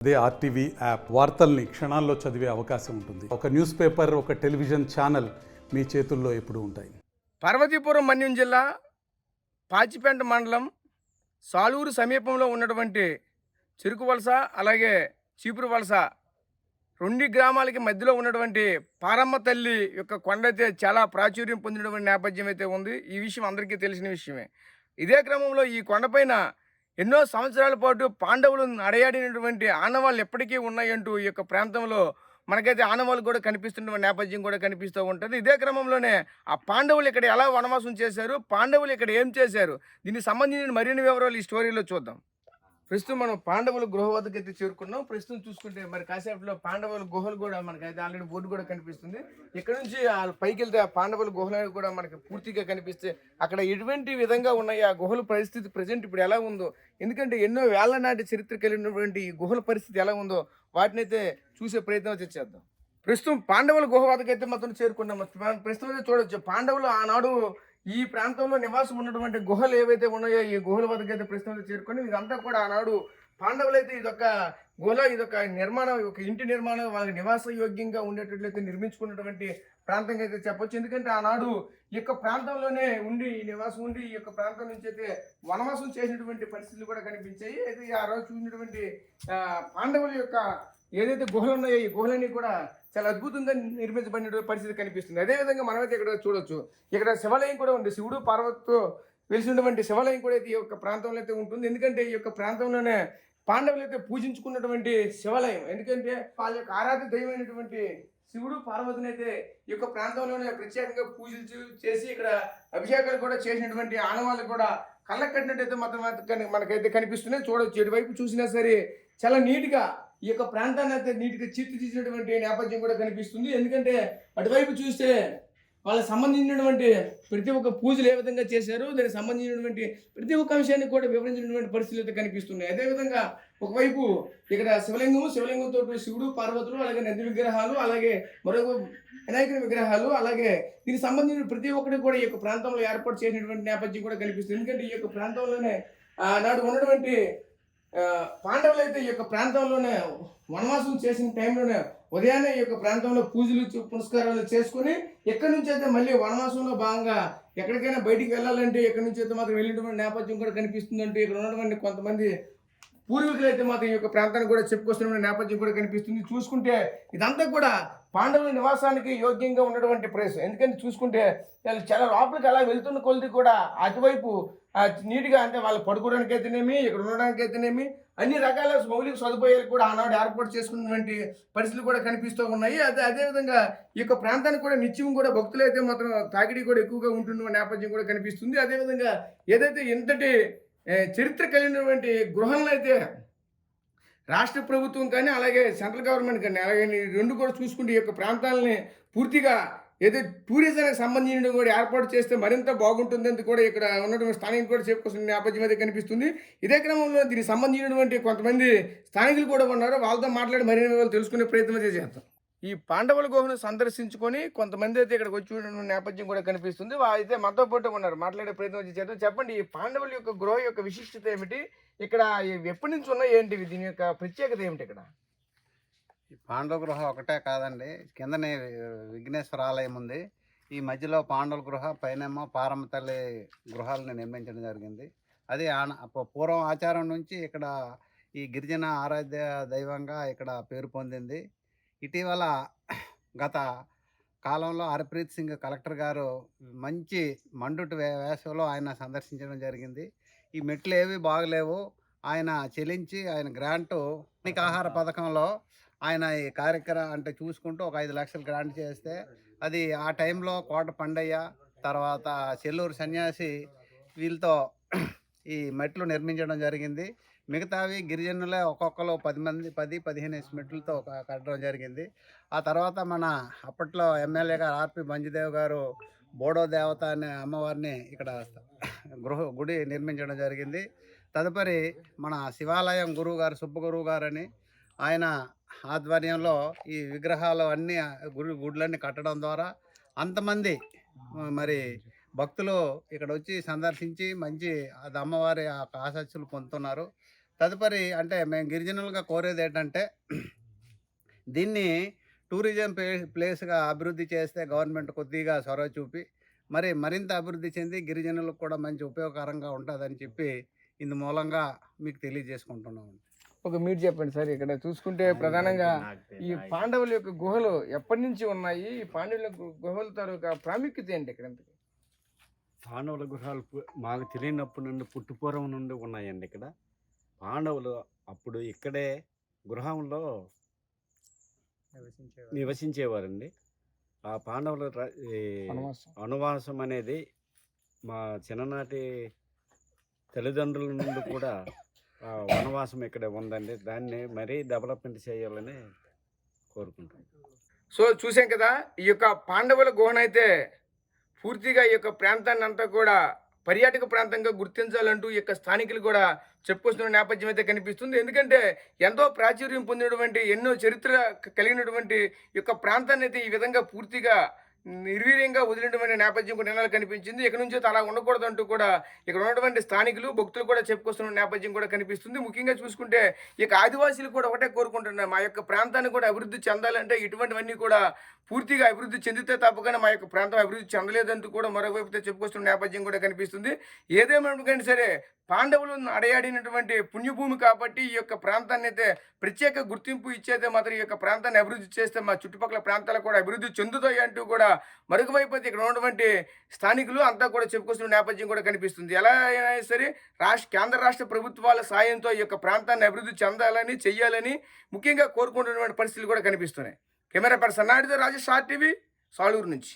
అదే RTV app వార్తల్ని క్షణాల్లో చదివే అవకాశం ఉంటుంది. ఒక న్యూస్ పేపర్, ఒక టెలివిజన్ ఛానల్ మీ చేతుల్లో ఎప్పుడూ ఉంటాయి. పార్వతీపురం మన్యం జిల్లా పాచిపెంట మండలం సాలూరు సమీపంలో ఉన్నటువంటి చెరుకు వలస అలాగే చీపురు వలస రెండు గ్రామాలకి మధ్యలో ఉన్నటువంటి పారమ్మ తల్లి యొక్క కొండ అయితే చాలా ప్రాచుర్యం పొందినటువంటి నేపథ్యం అయితే ఉంది. ఈ విషయం అందరికీ తెలిసిన విషయమే. ఇదే క్రమంలో ఈ కొండపైన ఎన్నో సంవత్సరాల పాటు పాండవులు నడయాడినటువంటి ఆనవాళ్ళు ఎప్పటికీ ఉన్నాయంటూ ఈ యొక్క ప్రాంతంలో మనకైతే ఆనవాళ్ళు కూడా కనిపిస్తున్న నేపథ్యం కూడా కనిపిస్తూ ఉంటుంది. ఇదే క్రమంలోనే ఆ పాండవులు ఇక్కడ ఎలా వనవాసం చేశారు, పాండవులు ఇక్కడ ఏం చేశారు, దీనికి సంబంధించిన మరిన్ని వివరాలు ఈ స్టోరీలో చూద్దాం. ప్రస్తుతం మనం పాండవుల గృహ వద్దకు అయితే చేరుకున్నాం. ప్రస్తుతం చూసుకుంటే మరి కాసేపులో పాండవుల గుహలు కూడా మనకైతే ఆల్రెడీ బోర్డు కూడా కనిపిస్తుంది. ఇక్కడ నుంచి పైకి వెళ్తే ఆ పాండవుల గుహలు కూడా మనకి పూర్తిగా కనిపిస్తే అక్కడ ఎటువంటి విధంగా ఉన్నాయి, ఆ గుహల పరిస్థితి ప్రజెంట్ ఇప్పుడు ఎలా ఉందో, ఎందుకంటే ఎన్నో వేళ్ల నాటి చరిత్ర కలిగినటువంటి ఈ గుహల పరిస్థితి ఎలా ఉందో వాటిని అయితే చూసే ప్రయత్నం అయితే చేద్దాం. ప్రస్తుతం పాండవుల గుహ వద్దకు అయితే మొత్తం చేరుకున్నాం. ప్రస్తుతం అయితే చూడొచ్చు పాండవులు ఆనాడు ఈ ప్రాంతంలో నివాసం ఉన్నటువంటి గుహలు ఏవైతే ఉన్నాయో ఈ గుహల వద్దకు అయితే ప్రస్తుతం చేరుకొని ఇదంతా కూడా ఆనాడు పాండవులు అయితే ఇదొక గుహ, ఇదొక నిర్మాణం, ఒక ఇంటి నిర్మాణం వాళ్ళకి నివాస యోగ్యంగా ఉండేటట్లయితే నిర్మించుకున్నటువంటి ప్రాంతంగా అయితే చెప్పొచ్చు. ఎందుకంటే ఆనాడు ఈ యొక్క ప్రాంతంలోనే ఉండి ఈ నివాసం ఉండి ఈ యొక్క ప్రాంతం నుంచి అయితే వనవాసం చేసినటువంటి పరిస్థితులు కూడా కనిపించాయి. అయితే ఆ రోజు చూసినటువంటి పాండవుల యొక్క ఏదైతే గుహలు ఉన్నాయో ఈ గుహలన్నీ కూడా చాలా అద్భుతంగా నిర్మించబడిన పరిస్థితి కనిపిస్తుంది. అదేవిధంగా మనమైతే ఇక్కడ చూడొచ్చు, ఇక్కడ శివాలయం కూడా ఉంది. శివుడు పార్వతితో వెలిసినటువంటి శివాలయం కూడా అయితే ఈ యొక్క ప్రాంతంలో అయితే ఉంటుంది. ఎందుకంటే ఈ యొక్క ప్రాంతంలోనే పాండవులు అయితే పూజించుకున్నటువంటి శివాలయం. ఎందుకంటే వాళ్ళ యొక్క ఆరాధ్య దైవమైనటువంటి శివుడు పార్వతిని అయితే ఈ యొక్క ప్రాంతంలోనే ప్రత్యేకంగా పూజలు చేసి ఇక్కడ అభిషేకాలు కూడా చేసినటువంటి ఆనవాళ్ళు కూడా కళ్ళకు కట్టినట్టయితే మాత్రం మనకైతే కనిపిస్తున్నాయి. చూడవచ్చు, ఎటువైపు చూసినా సరే చాలా నీట్గా ఈ యొక్క ప్రాంతాన్ని అయితే నీట్గా తీర్చిదిద్దినటువంటి నేపథ్యం కూడా కనిపిస్తుంది. ఎందుకంటే అటువైపు చూస్తే వాళ్ళకి సంబంధించినటువంటి ప్రతి ఒక్క పూజలు ఏ విధంగా చేశారో దానికి సంబంధించినటువంటి ప్రతి ఒక్క అంశాన్ని కూడా వివరించినటువంటి పరిస్థితులు అయితే కనిపిస్తున్నాయి. అదేవిధంగా ఒకవైపు ఇక్కడ శివలింగంతో శివుడు పార్వతులు, అలాగే నది విగ్రహాలు, అలాగే మరొక వినాయకుని విగ్రహాలు, అలాగే దీనికి సంబంధించిన ప్రతి ఒక్కటి కూడా ఈ యొక్క ప్రాంతంలో ఏర్పాటు చేసినటువంటి నేపథ్యం కూడా కనిపిస్తుంది. ఎందుకంటే ఈ యొక్క ప్రాంతంలోనే నాడు ఉన్నటువంటి పాండవులు అయితే ఈ యొక్క ప్రాంతంలోనే వనవాసం చేసిన టైంలోనే ఉదయాన్నే ఈ యొక్క ప్రాంతంలో పూజలు పునస్కారాలు చేసుకుని ఎక్కడి నుంచి అయితే మళ్ళీ వనవాసంలో భాగంగా ఎక్కడికైనా బయటికి వెళ్ళాలంటే ఎక్కడి నుంచి అయితే మాత్రం వెళ్ళినటువంటి నేపథ్యం కూడా కనిపిస్తుందంటే ఇక్కడ ఉన్నటువంటి కొంతమంది పూర్వీకులు అయితే మాత్రం ఈ యొక్క ప్రాంతాన్ని కూడా చెప్పుకొస్తున్న నేపథ్యం కూడా కనిపిస్తుంది. చూసుకుంటే ఇదంతా కూడా పాండవుల నివాసానికి యోగ్యంగా ఉన్నటువంటి ప్లేస్. ఎందుకంటే చూసుకుంటే చాలా లోపలికి అలా వెళ్తున్న కొలది కూడా అటువైపు నీట్గా అంటే వాళ్ళు పడుకోవడానికి అయితేనేమి, ఇక్కడ ఉండడానికి అయితేనేమి అన్ని రకాల మౌలిక సదుపాయాలు కూడా ఆనాడు ఏర్పాటు చేసుకున్నటువంటి పరిస్థితులు కూడా కనిపిస్తూ ఉన్నాయి. అదేవిధంగా ఈ యొక్క ప్రాంతానికి కూడా నిత్యం కూడా భక్తులు అయితే మాత్రం తాకిడి కూడా ఎక్కువగా ఉంటున్న నేపథ్యం కూడా కనిపిస్తుంది. అదేవిధంగా ఏదైతే ఇంతటి చరిత్ర కలిగినటువంటి గృహాలను అయితే రాష్ట్ర ప్రభుత్వం కానీ అలాగే సెంట్రల్ గవర్నమెంట్ కానీ అలాగే రెండు కూడా చూసుకుంటే ఈ యొక్క ప్రాంతాలని పూర్తిగా ఏదో టూరిజానికి సంబంధించిన కూడా ఏర్పాటు చేస్తే మరింత బాగుంటుందని కూడా ఇక్కడ ఉన్నటువంటి స్థానికులు కూడా చెప్పుకొస్తున్న నేపథ్యం అయితే కనిపిస్తుంది. ఇదే క్రమంలో దీనికి సంబంధించినటువంటి కొంతమంది స్థానికులు కూడా ఉన్నారు. వాళ్ళతో మాట్లాడి మరిన్ని వివరాలు తెలుసుకునే ప్రయత్నం అయితే చేస్తాం. ఈ పాండవుల గుహను సందర్శించుకొని కొంతమంది అయితే ఇక్కడికి వచ్చి ఉన్న నేపథ్యం కూడా కనిపిస్తుంది. అయితే మనతో పాటు ఉన్నారు, మాట్లాడే ప్రయత్నం చేద్దాం. చెప్పండి, ఈ పాండవుల యొక్క గృహ యొక్క విశిష్టత ఏమిటి, ఇక్కడ ఎప్పటి నుంచి ఉన్నాయి ఏంటివి, దీని యొక్క ప్రత్యేకత ఏమిటి? ఇక్కడ ఈ పాండవ గృహ ఒకటే కాదండి, కిందనే విఘ్నేశ్వర ఆలయం ఉంది. ఈ మధ్యలో పాండవుల గృహ, పైనేమో పారమ్మ తల్లి గృహాలను నిర్మించడం జరిగింది. అది పూర్వం ఆచారం నుంచి ఇక్కడ ఈ గిరిజన ఆరాధ్య దైవంగా ఇక్కడ పేరు పొందింది. ఇటీవల గత కాలంలో హర్ప్రీత్ సింగ్ కలెక్టర్ గారు మంచి మండుటి వేసవిలో ఆయన సందర్శించడం జరిగింది. ఈ మెట్లు ఏవి బాగలేవు, ఆయన చెల్లించి ఆయన గ్రాంటు ఆహార పథకంలో ఆయన ఈ కార్యక్రమం అంటే చూసుకుంటూ ఒక 5 లక్షలు గ్రాంట్ చేస్తే అది ఆ టైంలో కోట పండయ్య, తర్వాత చెల్లూరు సన్యాసి వీళ్ళతో ఈ మెట్లు నిర్మించడం జరిగింది. మిగతావి గిరిజనులే ఒక్కొక్కరు 10-15 మెట్లతో కట్టడం జరిగింది. ఆ తర్వాత మన అప్పట్లో ఎమ్మెల్యే గారు ఆర్పి మంజుదేవ్ గారు బోడో దేవత అనే అమ్మవారిని ఇక్కడ గుడి నిర్మించడం జరిగింది. తదుపరి మన శివాలయం గురువు గారు సుబ్బగురువు గారు అని ఆయన ఆధ్వర్యంలో ఈ విగ్రహాలు అన్నీ గుడులన్నీ కట్టడం ద్వారా అంతమంది మరి భక్తులు ఇక్కడ వచ్చి సందర్శించి మంచి అది అమ్మవారి ఆశీస్సులు పొందుతున్నారు. తదుపరి అంటే మేము గిరిజనులుగా కోరేది ఏంటంటే దీన్ని టూరిజం ప్లేస్గా అభివృద్ధి చేస్తే గవర్నమెంట్ కొద్దిగా చొరవ చూపి మరింత అభివృద్ధి చెంది గిరిజనులకు కూడా మంచి ఉపయోగకరంగా ఉంటుందని చెప్పి ఇందు మూలంగా మీకు తెలియజేసుకుంటున్నాం. మీరు చెప్పండి సార్. ఇక్కడ చూసుకుంటే ప్రధానంగా ఈ పాండవుల యొక్క గుహలు ఎప్పటి నుంచి ఉన్నాయి? ఈ పాండవుల గుహల తాలూకా ప్రాముఖ్యత ఏంటి ఇక్కడ? పాండవుల గృహాలు మాకు తెలియనప్పటి నుండి పుట్టుపూర్వం నుండి ఉన్నాయండి. ఇక్కడ పాండవులు అప్పుడు ఇక్కడే గృహంలో నివసించేవారండి. ఆ పాండవుల వనవాసం అనేది మా చిన్ననాటి తల్లిదండ్రుల నుండి కూడా వనవాసం ఇక్కడ ఉందండి. దాన్ని మరీ డెవలప్మెంట్ చేయాలని కోరుకుంటాం. సో చూసాం కదా, ఈ యొక్క పాండవుల గుహనైతే పూర్తిగా ఈ యొక్క ప్రాంతాన్ని అంతా కూడా పర్యాటక ప్రాంతంగా గుర్తించాలంటూ ఈ యొక్క స్థానికులు కూడా చెప్పుకొస్తున్న నేపథ్యం అయితే కనిపిస్తుంది. ఎందుకంటే ఎంతో ప్రాచుర్యం పొందినటువంటి, ఎన్నో చరిత్ర కలిగినటువంటి ఈ యొక్క ప్రాంతాన్ని అయితే ఈ విధంగా పూర్తిగా నిర్వీర్యంగా వదిలినటువంటి నేపథ్యం కూడా నిన్నలు కనిపించింది. ఇక్కడ నుంచి అలా ఉండకూడదంటూ కూడా ఇక్కడ ఉన్నటువంటి స్థానికులు, భక్తులు కూడా చెప్పుకొస్తున్న నేపథ్యం కూడా కనిపిస్తుంది. ముఖ్యంగా చూసుకుంటే ఇక ఆదివాసీలు కూడా ఒకటే కోరుకుంటున్నారు, మా యొక్క ప్రాంతాన్ని కూడా అభివృద్ధి చెందాలంటే ఇటువంటివన్నీ కూడా పూర్తిగా అభివృద్ధి చెందితే తప్పకుండా మా యొక్క ప్రాంతం అభివృద్ధి చెందలేదంటూ కూడా మరోవైపు చెప్పుకొస్తున్న నేపథ్యం కూడా కనిపిస్తుంది. ఏదేమైనా సరే పాండవులు అడయాడినటువంటి పుణ్యభూమి కాబట్టి ఈ యొక్క ప్రాంతాన్ని అయితే ప్రత్యేక గుర్తింపు ఇచ్చేదే మాత్రం ఈ యొక్క ప్రాంతాన్ని అభివృద్ధి చేస్తే మా చుట్టుపక్కల ప్రాంతాలు కూడా అభివృద్ధి చెందుతాయి అంటూ కూడా మరొకవైపు అయితే ఇక్కడ ఉన్నటువంటి స్థానికులు అంతా కూడా చెప్పుకొస్తున్న నేపథ్యం కూడా కనిపిస్తుంది. ఎలా అయినా సరే కేంద్ర రాష్ట్ర ప్రభుత్వాల సాయంతో ఈ యొక్క ప్రాంతాన్ని అభివృద్ధి చెందాలని, చెయ్యాలని ముఖ్యంగా కోరుకుంటున్నటువంటి పరిస్థితులు కూడా కనిపిస్తున్నాయి. కెమెరా పర్సన్ నాయుడుతో రాజేష్, RTV, సాలూరు నుంచి.